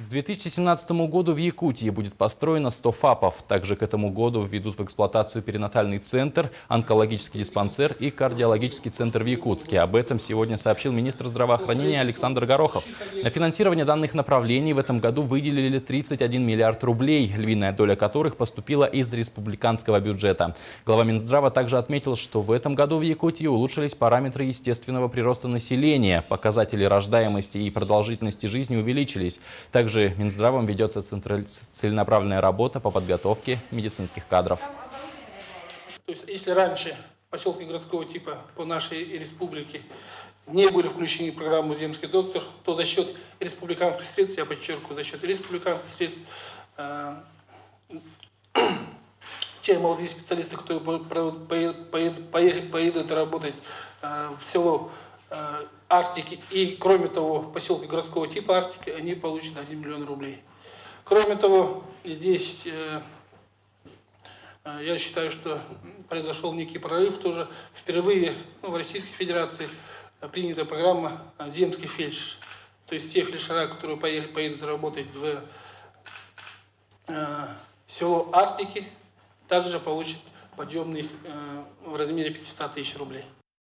К 2017 году в Якутии будет построено 100 ФАПов. Также к этому году введут в эксплуатацию перинатальный центр, онкологический диспансер и кардиологический центр в Якутске. Об этом сегодня сообщил министр здравоохранения Александр Горохов. На финансирование данных направлений в этом году выделили 31 миллиард рублей, львиная доля которых поступила из республиканского бюджета. Глава Минздрава также отметил, что в этом году в Якутии улучшились параметры естественного прироста населения. Показатели рождаемости и продолжительности жизни увеличились. Также Минздравом ведется целенаправленная работа по подготовке медицинских кадров. То есть, если раньше поселки городского типа по нашей республике не были включены в программу «Земский доктор», то за счет республиканских средств, я подчеркиваю, за счет республиканских средств, те молодые специалисты, которые поедут работать в село Арктики, и кроме того, поселки городского типа Арктики, они получат 1 миллион рублей. Кроме того, здесь я считаю, что произошел некий прорыв тоже. Впервые в Российской Федерации принята программа «Земский фельдшер». То есть те фельдшера, которые поедут работать в село Арктики, также получат подъемный в размере 500 тысяч рублей.